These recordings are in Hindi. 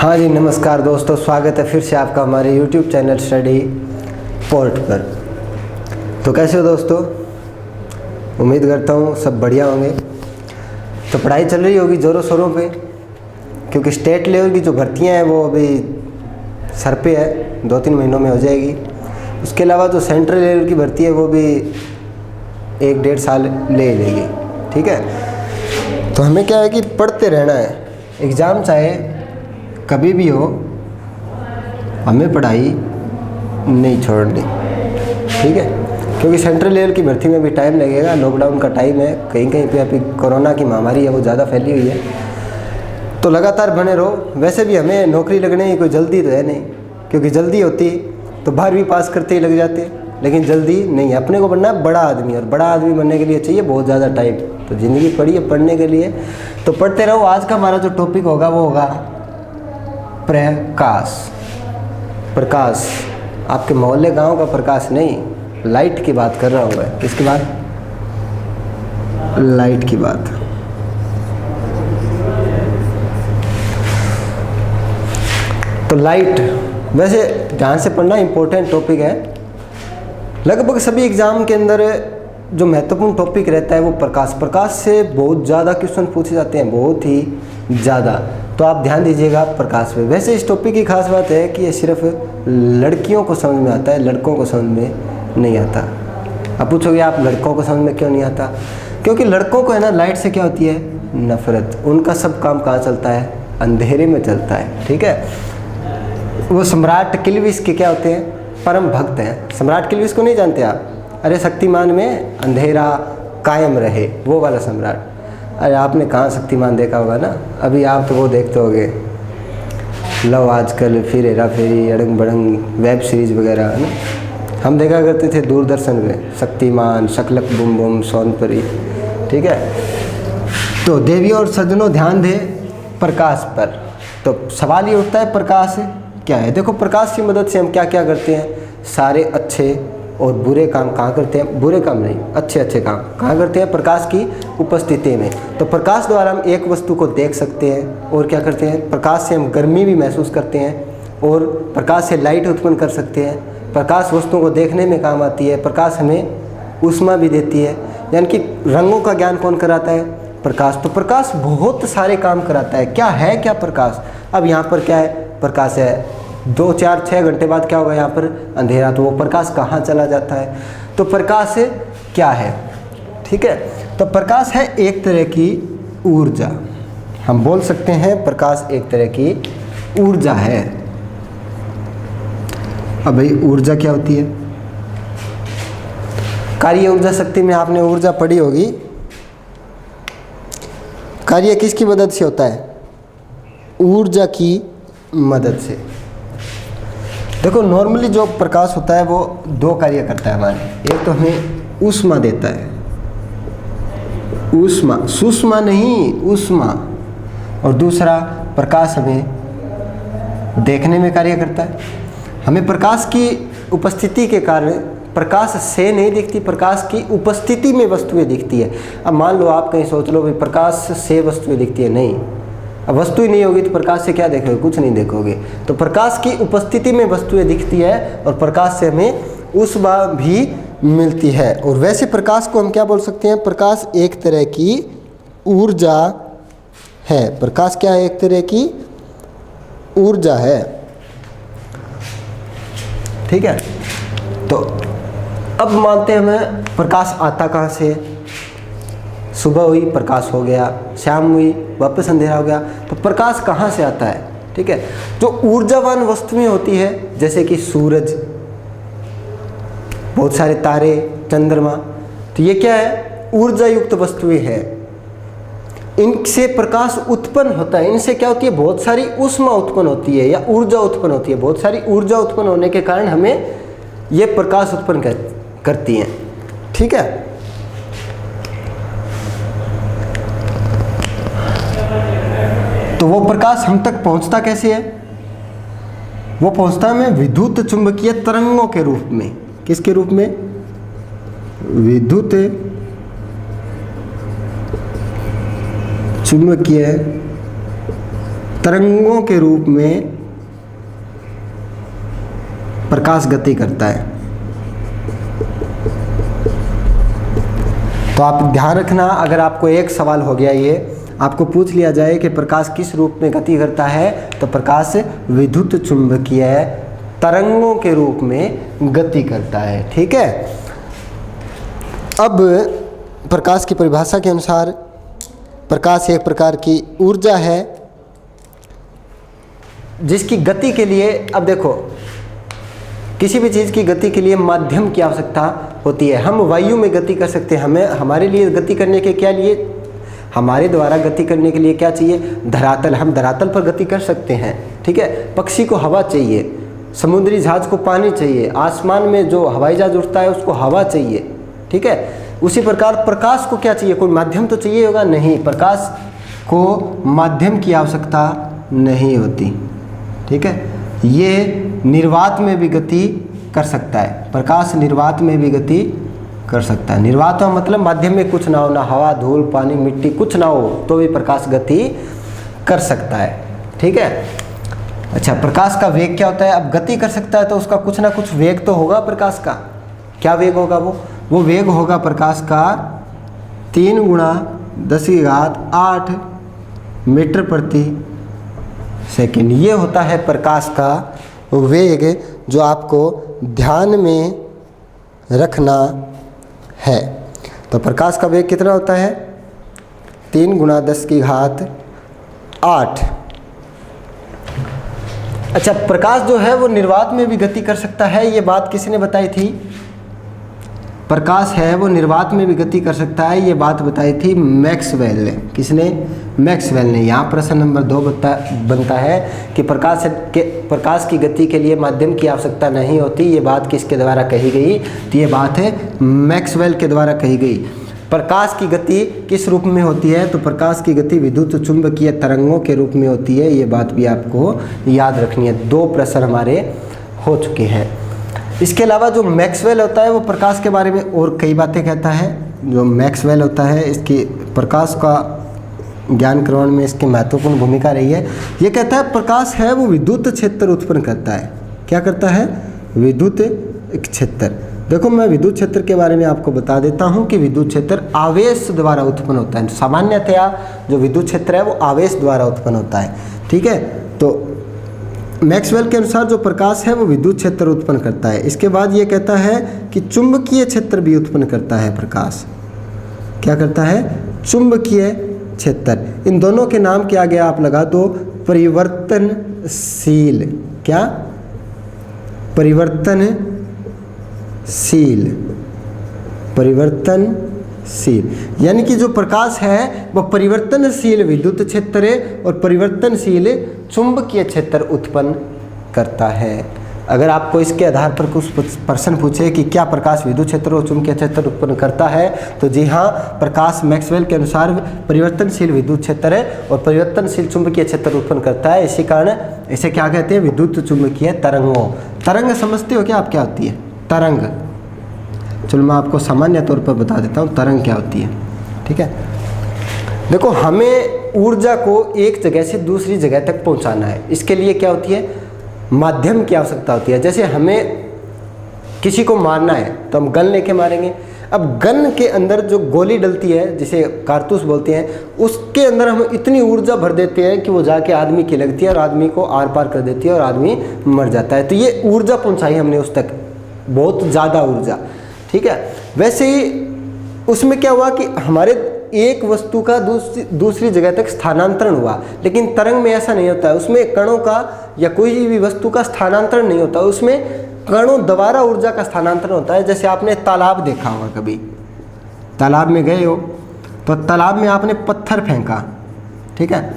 हाँ जी, नमस्कार दोस्तों, स्वागत है फिर से आपका हमारे YouTube चैनल स्टडी पोर्ट पर। तो कैसे हो दोस्तों? उम्मीद करता हूँ सब बढ़िया होंगे। तो पढ़ाई चल रही होगी ज़ोरों शोरों पे, क्योंकि स्टेट लेवल की जो भर्तियाँ हैं वो अभी सर पे है, 2-3 महीनों में हो जाएगी। उसके अलावा जो सेंट्रल लेवल की भर्ती है वो भी 1-1.5 साल ले लेगी। ठीक है, तो हमें क्या है कि पढ़ते रहना है। एग्ज़ाम चाहे कभी भी हो, हमें पढ़ाई नहीं छोड़नी। ठीक है, क्योंकि सेंट्रल लेवल की भर्ती में भी टाइम लगेगा। लॉकडाउन का टाइम है, कहीं कहीं पे अभी कोरोना की महामारी है वो ज़्यादा फैली हुई है, तो लगातार बने रहो। वैसे भी हमें नौकरी लगने की कोई जल्दी तो है नहीं, क्योंकि जल्दी होती तो 12वीं पास करते ही लग जाते, लेकिन जल्दी नहीं है। अपने को बनना है बड़ा आदमी, और बड़ा आदमी बनने के लिए चाहिए बहुत ज़्यादा टाइम। तो ज़िंदगी पड़ी है पढ़ने के लिए, तो पढ़ते रहो। आज का हमारा जो टॉपिक होगा वो होगा प्रकाश। प्रकाश, आपके मोहल्ले गांव का प्रकाश नहीं, लाइट की बात कर रहा हूँ मैं। किसकी बात? लाइट की बात। तो लाइट वैसे ध्यान से पढ़ना, इम्पोर्टेंट टॉपिक है। लगभग सभी एग्ज़ाम के अंदर जो महत्वपूर्ण टॉपिक रहता है वो प्रकाश। प्रकाश से बहुत ज़्यादा क्वेश्चन पूछे जाते हैं, बहुत ही ज़्यादा। तो आप ध्यान दीजिएगा प्रकाश पे। वैसे इस टॉपिक की खास बात है कि ये सिर्फ लड़कियों को समझ में आता है, लड़कों को समझ में नहीं आता। अब पूछोगे आप लड़कों को समझ में क्यों नहीं आता? क्योंकि लड़कों को है ना, लाइट से क्या होती है? नफरत। उनका सब काम कहाँ चलता है? अंधेरे में चलता है। ठीक है, वो सम्राट किलविश के क्या होते हैं? परम भक्त हैं। सम्राट किलविश को नहीं जानते आप? अरे शक्तिमान में अंधेरा कायम रहे, वो वाला सम्राट। अरे आपने कहाँ शक्तिमान देखा होगा ना? अभी आप तो वो देखते होगे लव आजकल, फिर हेरा फेरी, अड़ंग बड़ंग, वेब सीरीज़ वगैरह, है ना। हम देखा करते थे दूरदर्शन में शक्तिमान, शकलक बुम बुम, सोनपरी। ठीक है, तो देवियों और सज्जनों ध्यान दें प्रकाश पर। तो सवाल ये उठता है प्रकाश क्या है? देखो, प्रकाश की मदद से हम क्या क्या करते हैं? सारे अच्छे और बुरे काम कहाँ करते हैं? बुरे काम नहीं, अच्छे अच्छे काम कहाँ करते हैं? प्रकाश की उपस्थिति में। तो प्रकाश द्वारा हम एक वस्तु को देख सकते हैं, और क्या करते हैं? प्रकाश से हम गर्मी भी महसूस करते हैं, और प्रकाश से लाइट उत्पन्न कर सकते हैं। प्रकाश वस्तुओं को देखने में काम आती है। प्रकाश हमें ऊष्मा भी देती है, यानी कि रंगों का ज्ञान कौन कराता है? प्रकाश। तो प्रकाश बहुत सारे काम कराता है। क्या है क्या प्रकाश? अब यहाँ पर क्या है? प्रकाश है। 2-4-6 घंटे बाद क्या होगा? यहाँ पर अंधेरा। तो वो प्रकाश कहाँ चला जाता है? तो प्रकाश क्या है? ठीक है, तो प्रकाश है एक तरह की ऊर्जा। हम बोल सकते हैं प्रकाश एक तरह की ऊर्जा है। अब भाई ऊर्जा क्या होती है? कार्य ऊर्जा शक्ति में आपने ऊर्जा पढ़ी होगी। कार्य किसकी मदद से होता है? ऊर्जा की मदद से। देखो, नॉर्मली जो प्रकाश होता है वो 2 कार्य करता है हमारे। एक तो हमें ऊष्मा देता है, ऊष्मा, सुष्मा नहीं, ऊष्मा। और दूसरा, प्रकाश हमें देखने में कार्य करता है। हमें प्रकाश की उपस्थिति के कारण, प्रकाश से नहीं दिखती, प्रकाश की उपस्थिति में वस्तुएं दिखती है। अब मान लो आप कहीं सोच लो भाई प्रकाश से वस्तुएं दिखती है, नहीं। अब वस्तु ही नहीं होगी तो प्रकाश से क्या देखोगे? कुछ नहीं देखोगे। तो प्रकाश की उपस्थिति में वस्तुएं दिखती है, और प्रकाश से हमें ऊष्मा भी मिलती है। और वैसे प्रकाश को हम क्या बोल सकते हैं? प्रकाश एक तरह की ऊर्जा है। प्रकाश क्या है? एक तरह की ऊर्जा है। ठीक है, तो अब मानते हैं हमें प्रकाश आता कहाँ से? सुबह हुई प्रकाश हो गया, शाम हुई वापस अंधेरा हो गया। तो प्रकाश कहाँ से आता है? ठीक है, जो ऊर्जावान वस्तुएं होती है, जैसे कि सूरज, बहुत सारे तारे, चंद्रमा, तो ये क्या है? ऊर्जा युक्त वस्तुएं हैं। इनसे प्रकाश उत्पन्न होता है। इनसे क्या होती है? बहुत सारी ऊष्मा उत्पन्न होती है, या ऊर्जा उत्पन्न होती है। बहुत सारी ऊर्जा उत्पन्न होने के कारण हमें ये प्रकाश उत्पन्न करती हैं। ठीक है, तो वो प्रकाश हम तक पहुंचता कैसे है? वो पहुंचता है विद्युत चुंबकीय तरंगों के रूप में। किसके रूप में? विद्युत चुंबकीय तरंगों के रूप में प्रकाश गति करता है। तो आप ध्यान रखना, अगर आपको एक सवाल हो गया, ये आपको पूछ लिया जाए कि प्रकाश किस रूप में गति करता है, तो प्रकाश विद्युत चुंबकीय तरंगों के रूप में गति करता है। ठीक है। अब प्रकाश की परिभाषा के अनुसार प्रकाश एक प्रकार की ऊर्जा है जिसकी गति के लिए, अब देखो, किसी भी चीज़ की गति के लिए माध्यम की आवश्यकता होती है। हम वायु में गति कर सकते हैं, हमें हमारे लिए गति करने के क्या लिए, हमारे द्वारा गति करने के लिए क्या चाहिए, धरातल। हम धरातल पर गति कर सकते हैं। ठीक है। पक्षी को हवा चाहिए, समुद्री जहाज को पानी चाहिए, आसमान में जो हवाई जहाज उड़ता है उसको हवा चाहिए। ठीक है। उसी प्रकार प्रकाश को क्या चाहिए, कोई माध्यम तो चाहिए होगा, नहीं, प्रकाश को माध्यम की आवश्यकता नहीं होती। ठीक है। ये निर्वात में भी गति कर सकता है, प्रकाश निर्वात में भी गति कर सकता है। निर्वात का मतलब माध्यम में कुछ ना हो, ना हवा, धूल, पानी, मिट्टी, कुछ ना हो तो भी प्रकाश गति कर सकता है। ठीक है। अच्छा, प्रकाश का वेग क्या होता है, अब गति कर सकता है तो उसका कुछ ना कुछ वेग तो होगा प्रकाश का। क्या वेग होगा, वो वेग होगा प्रकाश का 3 × 10⁸ मीटर प्रति सेकेंड। ये होता है प्रकाश का वेग जो आपको ध्यान में रखना है। तो प्रकाश का वेग कितना होता है, 3 × 10⁸। अच्छा, प्रकाश जो है वो निर्वात में भी गति कर सकता है, ये बात किसने बताई थी, प्रकाश है वो निर्वात में भी गति कर सकता है, ये बात बताई थी मैक्सवेल ने। किसने, मैक्सवेल ने। यहाँ प्रश्न नंबर 2 बनता है कि प्रकाश की गति के लिए माध्यम की आवश्यकता नहीं होती, ये बात किसके द्वारा कही गई, तो ये बात है मैक्सवेल के द्वारा कही गई। प्रकाश की गति किस रूप में होती है, तो प्रकाश की गति विद्युत चुंबकीय तरंगों के रूप में होती है, ये बात भी आपको याद रखनी है। 2 प्रश्न हमारे हो चुके हैं। इसके अलावा जो मैक्सवेल होता है वो प्रकाश के बारे में और कई बातें कहता है। जो मैक्सवेल होता है, इसकी प्रकाश का ज्ञान करवाने में इसकी महत्वपूर्ण भूमिका रही है। ये कहता है प्रकाश है वो विद्युत क्षेत्र उत्पन्न करता है। क्या करता है, विद्युत क्षेत्र। देखो, मैं विद्युत क्षेत्र के बारे में आपको बता देता हूँ कि विद्युत क्षेत्र आवेश द्वारा उत्पन्न होता है। सामान्यतया जो विद्युत क्षेत्र है वो आवेश द्वारा उत्पन्न होता है। ठीक है। तो मैक्सवेल के अनुसार जो प्रकाश है वो विद्युत क्षेत्र उत्पन्न करता है। इसके बाद ये कहता है कि चुंबकीय क्षेत्र भी उत्पन्न करता है प्रकाश। क्या करता है, चुंबकीय क्षेत्र। इन दोनों के नाम के आगे आप लगा दो परिवर्तनशील। क्या, परिवर्तनशील। परिवर्तनशील यानी कि जो प्रकाश है वह परिवर्तनशील विद्युत क्षेत्र और परिवर्तनशील चुंबकीय क्षेत्र उत्पन्न करता है। अगर आपको इसके आधार पर कुछ प्रश्न पूछे कि क्या प्रकाश विद्युत क्षेत्र और चुंबकीय क्षेत्र उत्पन्न करता है, तो जी हाँ, प्रकाश मैक्सवेल के अनुसार परिवर्तनशील विद्युत क्षेत्र है और परिवर्तनशील चुंबकीय क्षेत्र उत्पन्न करता है। इसी कारण इसे क्या कहते हैं, विद्युत चुंबकीय तरंगों। तरंग समझते हो क्या आप, क्या होती है तरंग? चलो मैं आपको सामान्य तौर पर बता देता हूँ तरंग क्या होती है। ठीक है। देखो, हमें ऊर्जा को एक जगह से दूसरी जगह तक पहुँचाना है। इसके लिए क्या होती है, माध्यम की आवश्यकता होती है। जैसे हमें किसी को मारना है तो हम गन लेके मारेंगे। अब गन के अंदर जो गोली डलती है, जिसे कारतूस बोलते हैं, उसके अंदर हम इतनी ऊर्जा भर देते हैं कि वो जाके आदमी की लगती है और आदमी को आर पार कर देती है और आदमी मर जाता है। तो ये ऊर्जा पहुंचाई हमने उस तक, बहुत ज़्यादा ऊर्जा। ठीक है। वैसे ही उसमें क्या हुआ कि हमारे एक वस्तु का दूसरी जगह तक स्थानांतरण हुआ, लेकिन तरंग में ऐसा नहीं होता है। उसमें कणों का या कोई भी वस्तु का स्थानांतरण नहीं होता, उसमें कणों द्वारा ऊर्जा का स्थानांतरण होता है। जैसे आपने तालाब देखा होगा, कभी तालाब में गए हो तो तालाब में आपने पत्थर फेंका। ठीक है।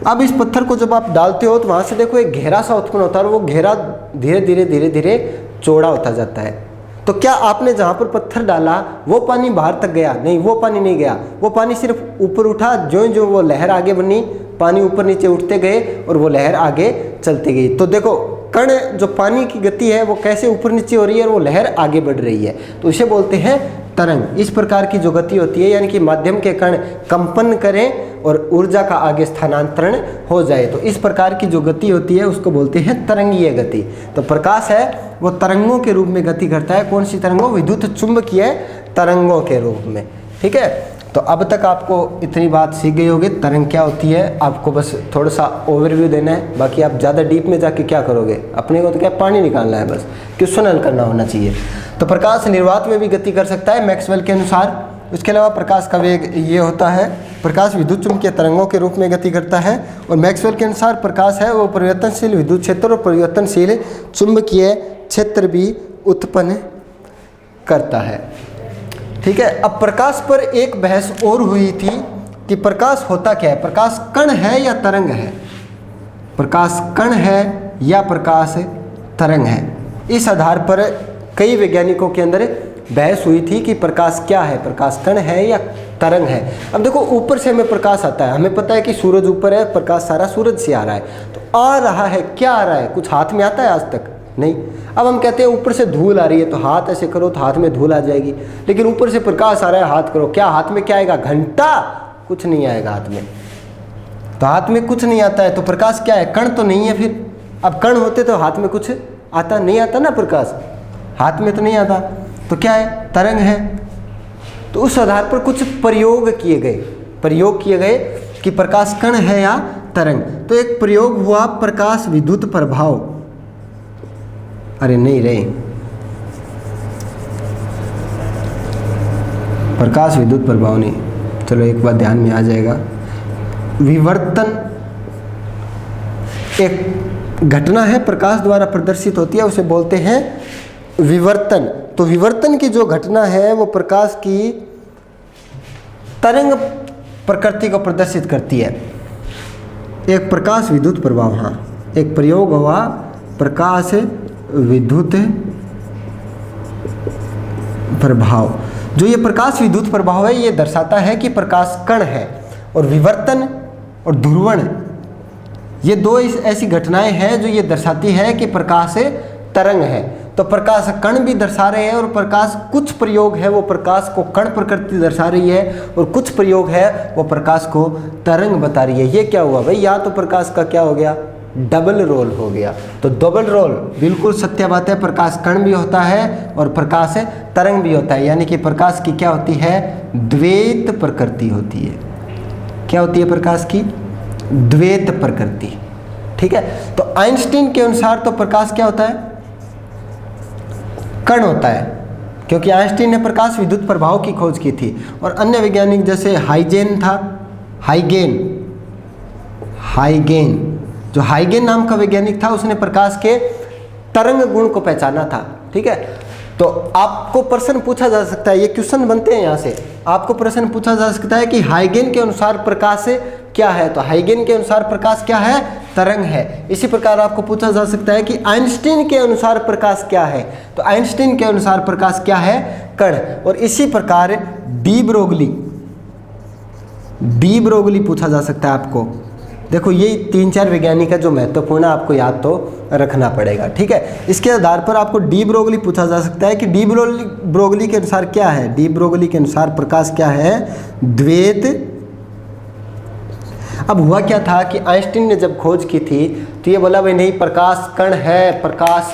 अब इस पत्थर को जब आप डालते हो तो वहाँ से देखो एक घेरा सा उत्पन्न होता है और वो घेरा धीरे धीरे धीरे धीरे चौड़ा होता जाता है। तो क्या आपने जहाँ पर पत्थर डाला वो पानी बाहर तक गया? नहीं, वो पानी नहीं गया। वो पानी सिर्फ ऊपर उठा, जो वो लहर आगे बनी, पानी ऊपर नीचे उठते गए और वो लहर आगे चलती गई। तो देखो, कण जो पानी की गति है वो कैसे ऊपर नीचे हो रही है और वो लहर आगे बढ़ रही है। तो इसे बोलते हैं तरंग, इस प्रकार की जो गति होती है, यानी कि माध्यम के कण कंपन करें और ऊर्जा का आगे स्थानांतरण हो जाए, तो इस प्रकार की जो गति होती है उसको बोलते हैं तरंगीय गति। तो प्रकाश है वो तरंगों के रूप में गति करता है। कौन सी तरंगों? विद्युत चुंबकीय तरंगों के रूप में। ठीक है, तो अब तक आपको इतनी बात सीख गई होगी तरंग क्या होती है। आपको बस थोड़ा सा ओवरव्यू देना है, बाकी आप ज़्यादा डीप में जाके क्या करोगे, अपने को तो क्या पानी निकालना है, बस क्वेश्चन हल करना होना चाहिए। तो प्रकाश निर्वात में भी गति कर सकता है मैक्सवेल के अनुसार। उसके अलावा प्रकाश का वेग ये होता है, प्रकाश विद्युत चुंबकीय तरंगों के रूप में गति करता है। और मैक्सवेल के अनुसार प्रकाश है वो परिवर्तनशील विद्युत क्षेत्र और परिवर्तनशील चुंबकीय क्षेत्र भी उत्पन्न करता है। ठीक है, अब प्रकाश पर एक बहस और हुई थी कि प्रकाश होता क्या है, प्रकाश कण है या तरंग है, प्रकाश कण है या प्रकाश तरंग है। इस आधार पर कई वैज्ञानिकों के अंदर बहस हुई थी कि प्रकाश क्या है, प्रकाश कण है या तरंग है। अब देखो, ऊपर से हमें प्रकाश आता है, हमें पता है कि सूरज ऊपर है, प्रकाश सारा सूरज से आ रहा है, तो आ रहा है, क्या आ रहा है, कुछ हाथ में आता है आज तक? नहीं। अब हम कहते हैं ऊपर से धूल आ रही है, तो हाथ ऐसे करो तो हाथ में धूल आ जाएगी, लेकिन ऊपर से प्रकाश आ रहा है, हाथ करो, क्या हाथ में क्या आएगा? घंटा? कुछ नहीं आएगा हाथ में, तो हाथ में कुछ नहीं आता है, तो प्रकाश क्या है? कण तो नहीं है फिर। अब कण होते तो हाथ में कुछ आता, नहीं आता ना, प्रकाश हाथ में तो नहीं आता, तो क्या है? तरंग है। तो उस आधार पर कुछ प्रयोग किए गए कि प्रकाश कण है या तरंग। तो एक प्रयोग हुआ प्रकाश विद्युत प्रभाव, अरे नहीं रे, प्रकाश विद्युत प्रभाव नहीं, चलो एक बात ध्यान में आ जाएगा। विवर्तन एक घटना है, प्रकाश द्वारा प्रदर्शित होती है, उसे बोलते हैं विवर्तन। तो विवर्तन की जो घटना है वो प्रकाश की तरंग प्रकृति को प्रदर्शित करती है। एक प्रकाश विद्युत प्रभाव, हाँ, एक प्रयोग हुआ प्रकाश विद्युत प्रभाव। जो ये प्रकाश विद्युत प्रभाव है ये दर्शाता है कि प्रकाश कण है, और विवर्तन और ध्रुवण ये दो ऐसी घटनाएं हैं जो ये दर्शाती है कि प्रकाश तरंग है। तो प्रकाश कण भी दर्शा रहे हैं, और प्रकाश कुछ प्रयोग है वो प्रकाश को कण प्रकृति दर्शा रही है, और कुछ प्रयोग है वो प्रकाश को तरंग बता रही है। ये क्या हुआ भाई? यहाँ तो प्रकाश का क्या हो गया? डबल रोल हो गया। तो डबल रोल बिल्कुल सत्य बात है, प्रकाश कण भी होता है और प्रकाश तरंग भी होता है, यानी कि प्रकाश की क्या होती है? द्वैत प्रकृति होती है। क्या होती है प्रकाश की? द्वैत प्रकृति। ठीक है, तो आइंस्टीन के अनुसार तो प्रकाश क्या होता है? कण होता है, क्योंकि आइंस्टीन ने प्रकाश विद्युत प्रभाव की खोज की थी। और अन्य वैज्ञानिक जैसे हाइगेन था, हाइगेन जो हाइगेन नाम का वैज्ञानिक था, उसने प्रकाश के तरंग गुण को पहचाना था। ठीक है, तो आपको प्रश्न पूछा जा सकता है, ये क्वेश्चन बनते हैं यहाँ से, आपको प्रश्न पूछा जा सकता है कि हाइगेन के अनुसार प्रकाश क्या है? तो हाइगेन के अनुसार प्रकाश क्या है? तरंग है। इसी प्रकार आपको पूछा जा सकता है कि आइंस्टीन के अनुसार प्रकाश क्या है? तो आइंस्टीन के अनुसार प्रकाश क्या है? कण। और इसी प्रकार डी ब्रोगली पूछा जा सकता है आपको। देखो, ये 3-4 वैज्ञानिक है जो महत्वपूर्ण है, आपको याद तो रखना पड़ेगा। ठीक है, इसके आधार पर आपको डी ब्रोगली पूछा जा सकता है कि डी ब्रोगली के अनुसार क्या है? डी ब्रोगली के अनुसार प्रकाश क्या है? द्वैत। अब हुआ क्या था कि आइंस्टीन ने जब खोज की थी तो ये बोला भाई नहीं, प्रकाश कण है, प्रकाश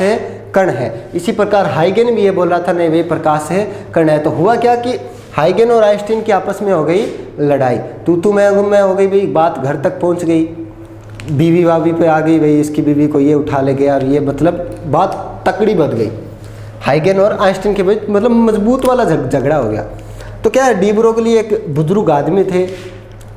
कण है। इसी प्रकार हाइगेन भी ये बोल रहा था नहीं भाई, प्रकाश कण है। तो हुआ क्या कि हाइगेन और आइंस्टीन की आपस में हो गई लड़ाई, तू मैं हो गई भाई, बात घर तक पहुंच गई, बीवी वावी पे आ गई भाई, इसकी बीवी को ये उठा ले गया, और ये मतलब बात तकड़ी बढ़ गई हाइगेन और आइंस्टीन के बीच, मतलब मजबूत वाला झगड़ा हो गया। तो क्या है, डी ब्रोगली एक बुजुर्ग आदमी थे,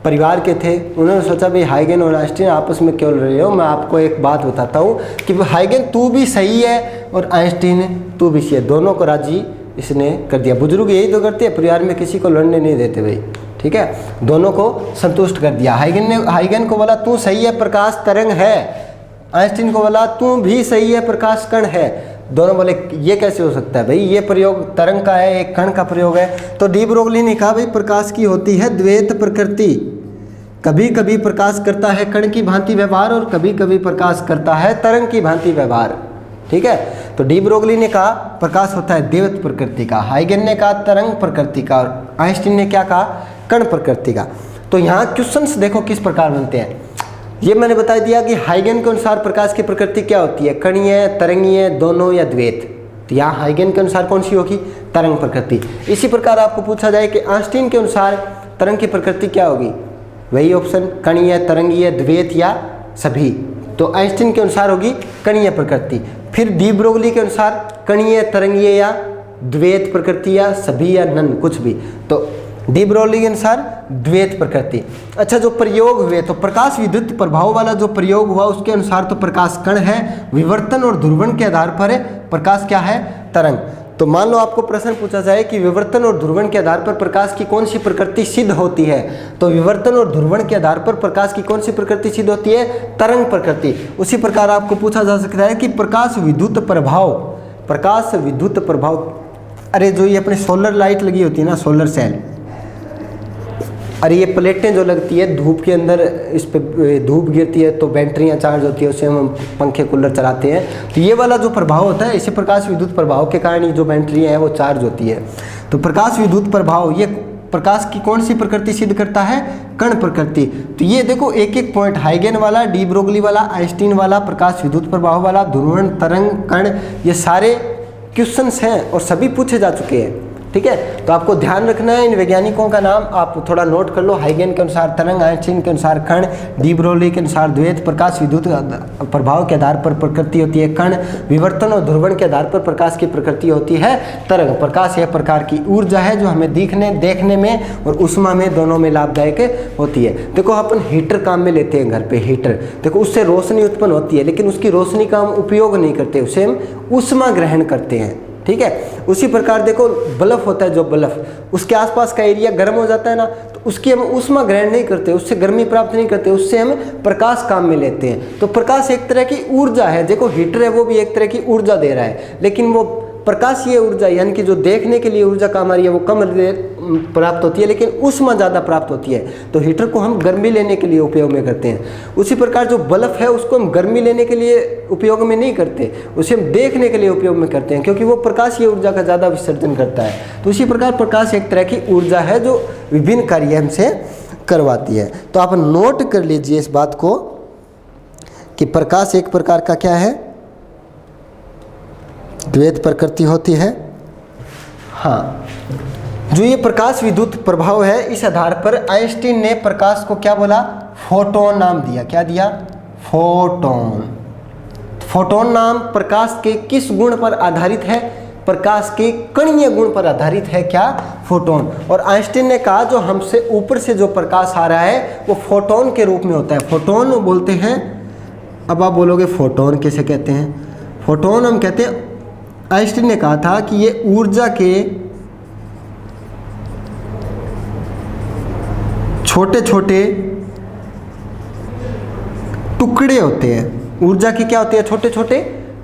परिवार के थे, उन्होंने सोचा भाई हाइगेन और आइंस्टीन आपस में क्यों लड़ रहे हो, मैं आपको एक बात बताता हूँ कि हाइगेन तू भी सही है और आइंस्टीन तू भी सही है, दोनों को राजी इसने कर दिया। बुजुर्ग यही तो करते हैं, परिवार में किसी को लड़ने नहीं देते भाई। ठीक है, दोनों को संतुष्ट कर दिया। हाइगेन को बोला तू सही है, प्रकाश तरंग है, आइंस्टीन को बोला तू भी सही है, प्रकाश कण है। दोनों बोले ये कैसे हो सकता है भाई, ये प्रयोग तरंग का है, एक कण का प्रयोग है। तो डी ब्रोगली ने कहा भाई प्रकाश की होती है द्वैत प्रकृति, कभी कभी प्रकाश करता है कण की भांति व्यवहार और कभी कभी प्रकाश करता है तरंग की भांति व्यवहार। ठीक है। तो डी ब्रोगली ने कहा प्रकाश होता है देवत प्रकृति का, हाइगन ने कहा तरंग प्रकृति का, और आइंस्टीन ने क्या कहा, कण प्रकृति का। तो यहाँ क्वेश्चंस देखो किस प्रकार बनते हैं। ये मैंने बता दिया कि हाइगन के अनुसार प्रकाश की प्रकृति क्या होती है, कणीय, तरंगीय, दोनों या द्वैत। तो यहाँ हाइगन के अनुसार कौन सी होगी, तरंग प्रकृति। इसी प्रकार आपको पूछा जाए कि आइंस्टीन के अनुसार तरंग की प्रकृति क्या होगी, वही ऑप्शन कणीय, तरंगीय, द्वैत या सभी। तो आइंस्टीन के अनुसार होगी कणीय प्रकृति। फिर डी ब्रोगली के अनुसार कणीय, तरंगीय या द्वैत प्रकृति या सभी या नन, कुछ भी। तो डी ब्रोगली के अनुसार द्वैत प्रकृति। अच्छा, जो प्रयोग हुए तो प्रकाश विद्युत प्रभाव वाला जो प्रयोग हुआ उसके अनुसार तो प्रकाश कण है, विवर्तन और ध्रुवण के आधार पर प्रकाश क्या है, तरंग। तो मान लो आपको प्रश्न पूछा जाए कि विवर्तन और ध्रुवण के आधार पर प्रकाश की कौन सी प्रकृति सिद्ध होती है, तो विवर्तन और ध्रुवण के आधार पर प्रकाश की कौन सी प्रकृति सिद्ध होती है, तरंग प्रकृति। उसी प्रकार आपको पूछा जा सकता है कि प्रकाश विद्युत प्रभाव, प्रकाश विद्युत प्रभाव, अरे जो ये अपने सोलर लाइट लगी होती है ना, सोलर सेल, अरे ये प्लेटें जो लगती है धूप के अंदर, इस पे धूप गिरती है तो बैटरियाँ चार्ज होती है, उससे हम पंखे कूलर चलाते हैं। तो ये वाला जो प्रभाव होता है, इसे प्रकाश विद्युत प्रभाव के कारण ये जो बैटरियाँ हैं वो चार्ज होती है। तो प्रकाश विद्युत प्रभाव ये प्रकाश की कौन सी प्रकृति सिद्ध करता है, कण प्रकृति। तो ये देखो एक एक पॉइंट, हाइगन वाला, डी ब्रोगली वाला, आइंस्टीन वाला, प्रकाश विद्युत प्रभाव वाला, ध्रुवण, तरंग, कण, ये सारे क्वेश्चंस हैं और सभी पूछे जा चुके हैं। ठीक है, तो आपको ध्यान रखना है इन वैज्ञानिकों का नाम आप थोड़ा नोट कर लो। हाइगन के अनुसार तरंग, आइंस्टीन के अनुसार कण, डी ब्रोगली के अनुसार द्वैत, प्रकाश विद्युत प्रभाव के आधार पर प्रकृति होती है कण, विवर्तन और ध्रुवण के आधार पर प्रकाश की प्रकृति होती है तरंग। प्रकाश यह प्रकार की ऊर्जा है जो हमें देखने में और ऊष्मा में दोनों में लाभदायक होती है। देखो अपन हीटर काम में लेते हैं घर पे, हीटर देखो उससे रोशनी उत्पन्न होती है, लेकिन उसकी रोशनी का हम उपयोग नहीं करते, उसे हम ऊष्मा ग्रहण करते हैं। ठीक है, उसी प्रकार देखो बल्ब होता है, जो बल्ब उसके आसपास का एरिया गर्म हो जाता है ना, तो उसकी हम ऊष्मा ग्रहण नहीं करते, उससे गर्मी प्राप्त नहीं करते, उससे हम प्रकाश काम में लेते हैं। तो प्रकाश एक तरह की ऊर्जा है, देखो हीटर है वो भी एक तरह की ऊर्जा दे रहा है, लेकिन वो प्रकाशीय ऊर्जा यानी कि जो देखने के लिए ऊर्जा काम आ रही है वो कम प्राप्त होती है, लेकिन ऊष्मा ज़्यादा प्राप्त होती है। तो हीटर को हम गर्मी लेने के लिए उपयोग में करते हैं। उसी प्रकार जो बल्ब है उसको हम गर्मी लेने के लिए उपयोग में नहीं करते, उसे हम देखने के लिए उपयोग में करते हैं, क्योंकि वो प्रकाशीय ऊर्जा का ज़्यादा विसर्जन करता है। तो इसी प्रकार प्रकाश एक तरह की ऊर्जा है जो विभिन्न कार्य हमसे करवाती है। तो आप नोट कर लीजिए इस बात को कि प्रकाश एक प्रकार का क्या है, द्वैत प्रकृति होती है। हाँ, जो ये प्रकाश विद्युत प्रभाव है, इस आधार पर आइंस्टीन ने प्रकाश को क्या बोला, फोटोन नाम दिया। क्या दिया, फोटोन। फोटोन नाम प्रकाश के किस गुण पर आधारित है, प्रकाश के कणीय गुण पर आधारित है, क्या, फोटोन। और आइंस्टीन ने कहा जो हमसे ऊपर से जो प्रकाश आ रहा है वो फोटोन के रूप में होता है, फोटोन बोलते हैं। अब आप बोलोगे फोटोन कैसे कहते हैं, फोटोन हम कहते हैं, आइंस्टीन ने कहा था कि ये ऊर्जा के छोटे छोटे टुकड़े होते हैं। ऊर्जा की क्या होती है, छोटे छोटे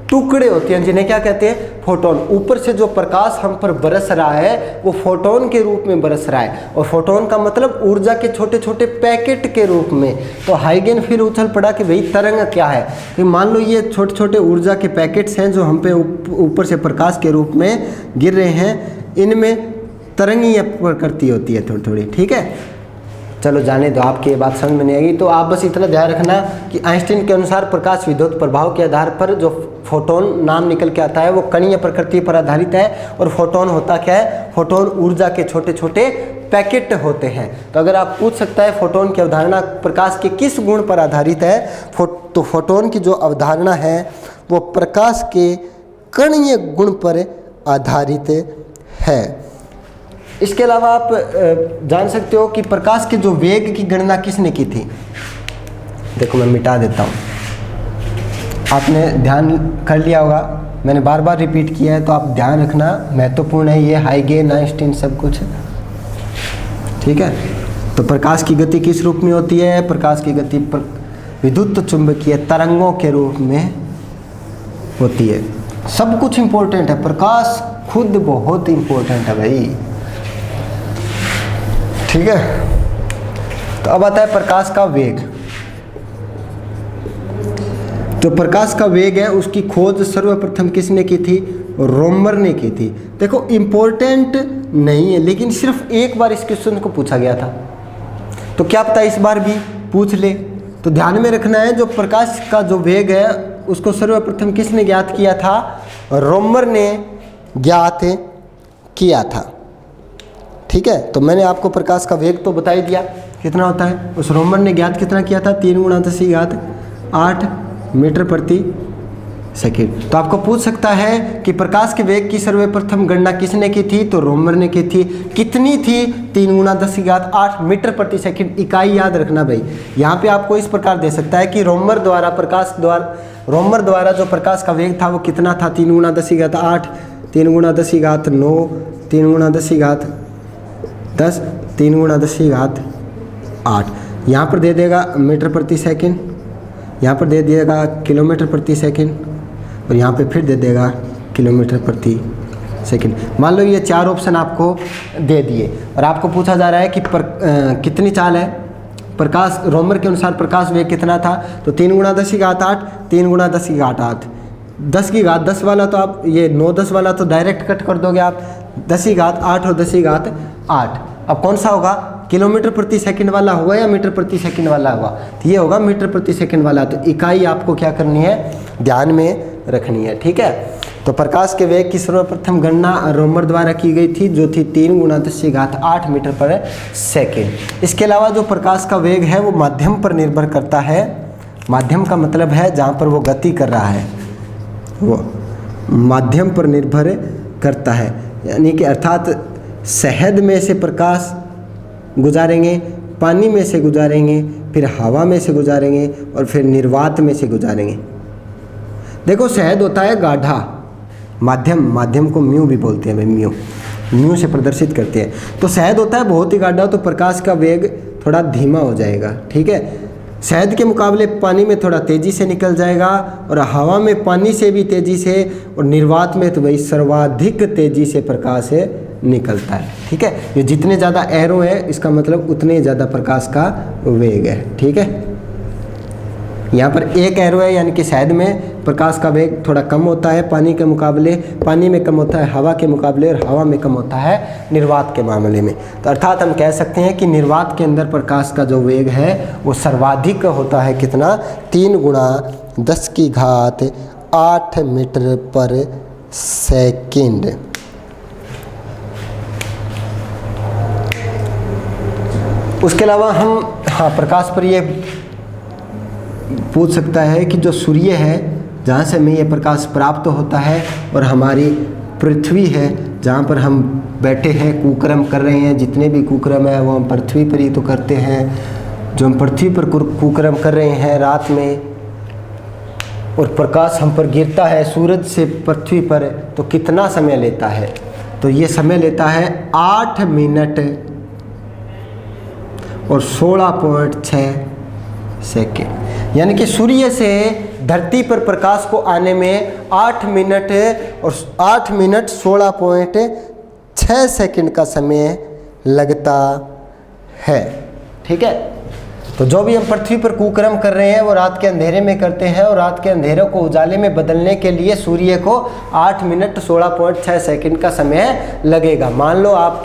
टुकड़े होते हैं, जिन्हें क्या कहते हैं, फोटोन। ऊपर से जो प्रकाश हम पर बरस रहा है वो फोटोन के रूप में बरस रहा है, और फोटोन का मतलब ऊर्जा के छोटे छोटे पैकेट के रूप में। तो हाइगन फिर उछल पड़ा कि भाई तरंग क्या है। तो मान लो ये छोटे छोटे ऊर्जा के पैकेट्स हैं जो हम पे ऊपर से प्रकाश के रूप में गिर रहे हैं, इनमें तरंगीय प्रकृति होती है थोड़ी थोड़ी। ठीक है, चलो जाने दो, आपकी ये बात समझ में नहीं आएगी। तो आप बस इतना ध्यान रखना कि आइंस्टीन के अनुसार प्रकाश विद्युत प्रभाव के आधार पर जो फोटोन नाम निकल के आता है वो कणीय प्रकृति पर आधारित है। और फोटोन होता क्या है, फोटोन ऊर्जा के छोटे छोटे पैकेट होते हैं। तो अगर आप पूछ सकता है फोटोन की अवधारणा प्रकाश के किस गुण पर आधारित है, तो फोटोन की जो अवधारणा है वो प्रकाश के कणीय गुण पर आधारित है। इसके अलावा आप जान सकते हो कि प्रकाश के जो वेग की गणना किसने की थी। देखो मैं मिटा देता हूँ, आपने ध्यान कर लिया होगा, मैंने बार बार रिपीट किया है, तो आप ध्यान रखना, महत्वपूर्ण है ये, हाइगन, आइंस्टीन सब कुछ। ठीक है, तो प्रकाश की गति किस रूप में होती है, प्रकाश की गति विद्युत चुंबकीय तरंगों के रूप में होती है। सब कुछ इंपॉर्टेंट है, प्रकाश खुद बहुत इंपॉर्टेंट है भाई। ठीक है, तो अब आता है प्रकाश का वेग। जो प्रकाश का वेग है उसकी खोज सर्वप्रथम किसने की थी? रोमर ने की थी। देखो इम्पोर्टेंट नहीं है, लेकिन सिर्फ एक बार इस क्वेश्चन को पूछा गया था, तो क्या पता इस बार भी पूछ ले। तो ध्यान में रखना है, जो प्रकाश का जो वेग है उसको सर्वप्रथम किसने ज्ञात किया था? रोमर ने ज्ञात किया था। ठीक है, तो मैंने आपको प्रकाश का वेग तो बता ही दिया कितना होता है। उस रोमर ने ज्ञात कितना किया था? 3 × 10⁸ मीटर प्रति सेकंड। तो आपको पूछ सकता है कि प्रकाश के वेग की सर्वप्रथम गणना किसने की थी? तो रोमर ने की थी। कितनी थी? 3 × 10⁸ मीटर प्रति सेकंड। इकाई याद रखना भाई। यहाँ पे आपको इस प्रकार दे सकता है कि रोमर द्वारा जो प्रकाश का वेग था वो कितना था? 3 × 10⁸, 3 × 10⁹, 3 × 10⁻10, 3 × 10⁸। यहाँ पर दे देगा मीटर प्रति सेकंड, यहाँ पर दे दिएगा किलोमीटर प्रति सेकंड, और यहाँ पे फिर दे देगा किलोमीटर प्रति सेकंड। मान लो ये 4 ऑप्शन आपको दे दिए और आपको पूछा जा रहा है कि कितनी चाल है प्रकाश, रोमर के अनुसार प्रकाश वेग कितना था? तो 3 × 10⁸, 3 × 10⁸। 10⁻10 वाला तो आप ये 9 10 वाला तो डायरेक्ट कट कर दोगे आप, 10⁸ और 10⁸। अब कौन सा होगा? किलोमीटर प्रति सेकंड वाला होगा या मीटर प्रति सेकंड वाला होगा? तो ये होगा मीटर प्रति सेकंड वाला। तो इकाई आपको क्या करनी है? ध्यान में रखनी है। ठीक है, तो प्रकाश के वेग की सर्वप्रथम गणना रोमर द्वारा की गई थी, जो थी 3 × 10⁸ मीटर पर सेकंड। इसके अलावा जो प्रकाश का वेग है वो माध्यम पर निर्भर करता है। माध्यम का मतलब है जहाँ पर वो गति कर रहा है, वो माध्यम पर निर्भर करता है। यानी कि अर्थात शहद में से प्रकाश गुजारेंगे, पानी में से गुजारेंगे, फिर हवा में से गुजारेंगे और फिर निर्वात में से गुजारेंगे। देखो शहद होता है गाढ़ा, माध्यम को म्यू भी बोलते हैं भाई, म्यू से प्रदर्शित करते हैं। तो शहद होता है बहुत ही गाढ़ा, तो प्रकाश का वेग थोड़ा धीमा हो जाएगा। ठीक है, शहद के मुकाबले पानी में थोड़ा तेज़ी से निकल जाएगा, और हवा में पानी से भी तेज़ी से, और निर्वात में तो भाई सर्वाधिक तेज़ी से प्रकाश निकलता है। ठीक है, ये जितने ज़्यादा एरो है इसका मतलब उतने ज़्यादा प्रकाश का वेग है। ठीक है, यहाँ पर एक एरो है, यानी कि शहद में प्रकाश का वेग थोड़ा कम होता है पानी के मुकाबले, पानी में कम होता है हवा के मुकाबले, और हवा में कम होता है निर्वात के मामले में। तो अर्थात हम कह सकते हैं कि निर्वात के अंदर प्रकाश का जो वेग है वो सर्वाधिक होता है। कितना? 3 × 10⁸ मीटर पर सेकंड। उसके अलावा हम प्रकाश पर ये पूछ सकता है कि जो सूर्य है जहाँ से हमें ये प्रकाश प्राप्त होता है, और हमारी पृथ्वी है जहाँ पर हम बैठे हैं कुकर्म कर रहे हैं, जितने भी कुकर्म है वो हम पृथ्वी पर ही तो करते हैं। जो हम पृथ्वी पर कुकर्म कर रहे हैं रात में, और प्रकाश हम पर गिरता है सूरज से पृथ्वी पर, तो कितना समय लेता है? तो ये समय लेता है 8 मिनट और 16.6 सेकेंड। यानी कि सूर्य से धरती पर प्रकाश को आने में 8 मिनट और 16.6 सेकेंड का समय लगता है। ठीक है, तो जो भी हम पृथ्वी पर कुकर्म कर रहे हैं वो रात के अंधेरे में करते हैं, और रात के अंधेरे को उजाले में बदलने के लिए सूर्य को 8 मिनट 16.6 सेकंड का समय लगेगा। मान लो आप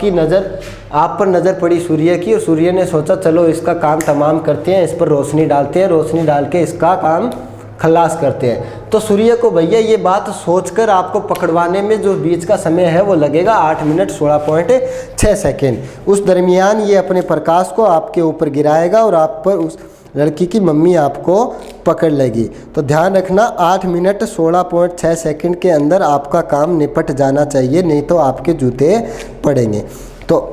पर नज़र पड़ी सूर्य की, और सूर्य ने सोचा चलो इसका काम तमाम करते हैं, इस पर रोशनी डालते हैं, रोशनी डाल के इसका काम खलास करते हैं। तो सूर्य को भैया ये बात सोचकर आपको पकड़वाने में जो बीच का समय है वो लगेगा 8 मिनट 16.6 सेकेंड। उस दरमियान ये अपने प्रकाश को आपके ऊपर गिराएगा, और आप पर उस लड़की की मम्मी आपको पकड़ लेगी। तो ध्यान रखना 8 मिनट 16.6 सेकेंड के अंदर आपका काम निपट जाना चाहिए, नहीं तो आपके जूते पड़ेंगे। तो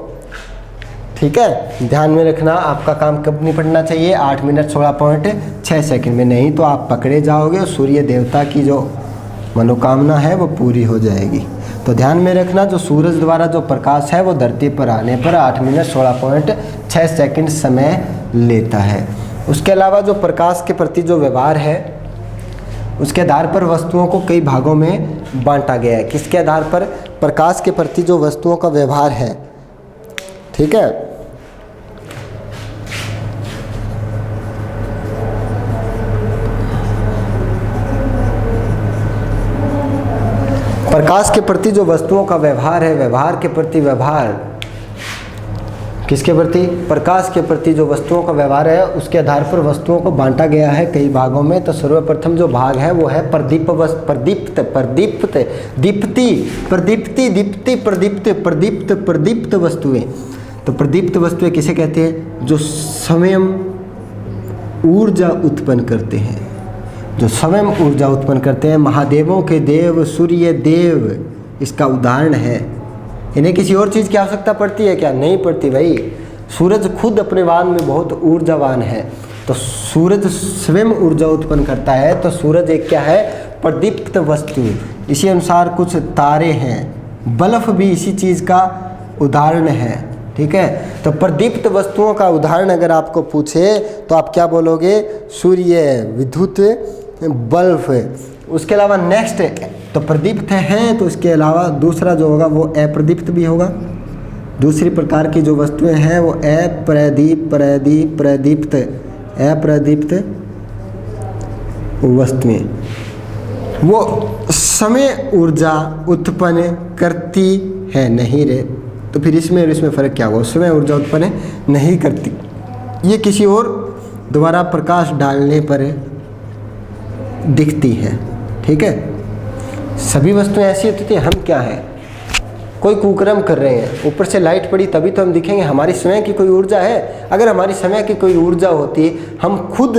ठीक है, ध्यान में रखना आपका काम कब निपटना चाहिए? 8 मिनट 16.6 सेकंड में, नहीं तो आप पकड़े जाओगे और सूर्य देवता की जो मनोकामना है वो पूरी हो जाएगी। तो ध्यान में रखना जो सूरज द्वारा जो प्रकाश है वो धरती पर आने पर 8 मिनट 16.6 सेकंड समय लेता है। उसके अलावा जो प्रकाश के प्रति जो व्यवहार है उसके आधार पर वस्तुओं को कई भागों में बांटा गया है। किसके आधार पर? प्रकाश के प्रति जो वस्तुओं का व्यवहार है। ठीक है, प्रकाश के प्रति जो वस्तुओं का व्यवहार है, व्यवहार के प्रति व्यवहार, किसके प्रति? प्रकाश के प्रति जो वस्तुओं का व्यवहार है, उसके आधार पर वस्तुओं को बांटा गया है कई भागों में। तो सर्वप्रथम जो भाग है वो है प्रदीप्त, प्रदीप्त, प्रदीप्त, दीप्ति, प्रदीप्ति, दीप्ति, प्रदीप्त, प्रदीप्त, प्रदीप्त वस्तुएं। तो प्रदीप्त वस्तुएं किसे कहते हैं? जो स्वयं ऊर्जा उत्पन्न करते हैं, जो स्वयं ऊर्जा उत्पन्न करते हैं। महादेवों के देव सूर्य देव इसका उदाहरण है। इन्हें किसी और चीज़ की आवश्यकता पड़ती है क्या? नहीं पड़ती भाई। सूरज खुद अपने वान में बहुत ऊर्जावान है, तो सूरज स्वयं ऊर्जा उत्पन्न करता है। तो सूरज एक क्या है? प्रदीप्त वस्तु। इसी अनुसार कुछ तारे हैं, बल्ब भी इसी चीज़ का उदाहरण है, ठीक है। तो प्रदीप्त वस्तुओं का उदाहरण अगर आपको पूछे तो आप क्या बोलोगे? सूर्य, विद्युत बल्ब। उसके अलावा नेक्स्ट तो प्रदीप्त हैं, तो इसके अलावा दूसरा जो होगा वो अप्रदीप्त भी होगा। दूसरी प्रकार की जो वस्तुएं हैं वो अप्रदीप, प्रदीप, प्रदीप्त, अप्रदीप्त वस्तुएं, वो समय ऊर्जा उत्पन्न करती है, नहीं रे। तो फिर इसमें और इसमें फ़र्क क्या होगा? समय ऊर्जा उत्पन्न नहीं करती, ये किसी और द्वारा प्रकाश डालने पर दिखती है, ठीक है। सभी वस्तुएं ऐसी होती थी। हम क्या हैं? कोई कुकर्म कर रहे हैं, ऊपर से लाइट पड़ी तभी तो हम दिखेंगे। हमारी स्वयं की कोई ऊर्जा है? अगर हमारी स्वयं की कोई ऊर्जा होती, हम खुद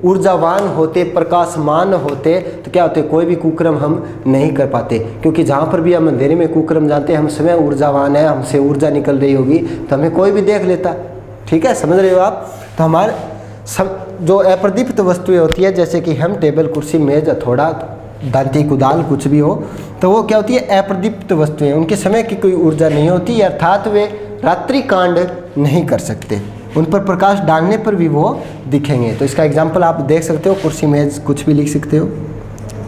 ऊर्जावान होते, प्रकाशमान होते, तो क्या होते? कोई भी कुकर्म हम नहीं कर पाते। क्योंकि जहाँ पर भी हम अंधेरे में कुकर्म जानते हैं, हम स्वयं ऊर्जावान है, हमसे ऊर्जा निकल रही होगी, तो हमें कोई भी देख लेता, ठीक है। समझ रहे हो आप? तो हमारे सब जो अप्रदीप्त वस्तुएं होती है, जैसे कि हम टेबल, कुर्सी, मेज, हथौड़ा, दांती, कुदाल, कुछ भी हो, तो वो क्या होती है? अप्रदीप्त वस्तुएं। उनके समय की कोई ऊर्जा नहीं होती, अर्थात वे रात्रि कांड नहीं कर सकते। उन पर प्रकाश डालने पर भी वो दिखेंगे। तो इसका एग्जाम्पल आप देख सकते हो, कुर्सी, मेज, कुछ भी लिख सकते हो,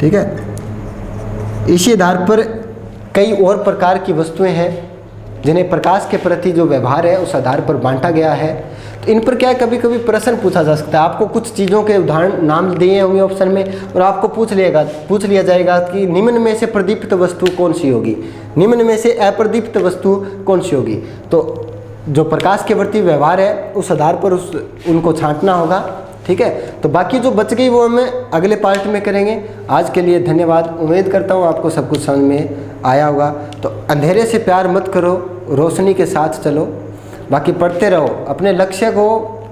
ठीक है। इसी आधार पर कई और प्रकार की वस्तुएं हैं जिन्हें प्रकाश के प्रति जो व्यवहार है उस आधार पर बांटा गया है। तो इन पर क्या है, कभी कभी प्रश्न पूछा जा सकता है। आपको कुछ चीज़ों के उदाहरण नाम दिए होंगे ऑप्शन में, और आपको पूछ लिया जाएगा कि निम्न में से प्रदीप्त वस्तु कौन सी होगी, निम्न में से अप्रदीप्त वस्तु कौन सी होगी। तो जो प्रकाश के प्रति व्यवहार है उस आधार पर उनको छांटना होगा, ठीक है। तो बाकी जो बच गई वो हमें अगले पार्ट में करेंगे। आज के लिए धन्यवाद। उम्मीद करता हूँ आपको सब कुछ समझ में आया होगा। तो अंधेरे से प्यार मत करो, रोशनी के साथ चलो। बाकी पढ़ते रहो, अपने लक्ष्य को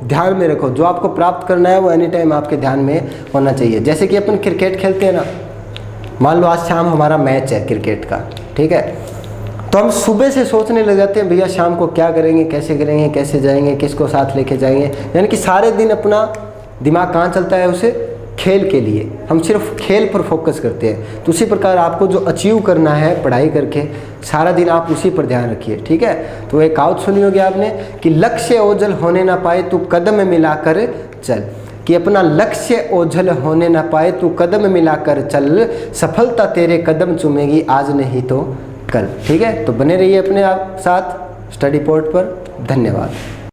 ध्यान में रखो। जो आपको प्राप्त करना है वो एनी टाइम आपके ध्यान में होना चाहिए। जैसे कि अपन क्रिकेट खेलते हैं ना, मान लो आज शाम हमारा मैच है क्रिकेट का, ठीक है। तो हम सुबह से सोचने लग जाते हैं भैया शाम को क्या करेंगे, कैसे जाएंगे, किसको साथ लेके जाएंगे। यानी कि सारे दिन अपना दिमाग कहाँ चलता है? उसे खेल के लिए। हम सिर्फ खेल पर फोकस करते हैं। तो उसी प्रकार आपको जो अचीव करना है पढ़ाई करके, सारा दिन आप उसी पर ध्यान रखिए, ठीक है। तो एक कहावत सुनी होगी आपने कि लक्ष्य ओझल होने ना पाए तू कदम मिलाकर चल, कि अपना लक्ष्य ओझल होने ना पाए तू कदम मिलाकर चल, सफलता तेरे कदम चूमेगी आज नहीं तो कल, ठीक है। तो बने रहिए अपने आप साथ स्टडी पोर्ट पर। धन्यवाद।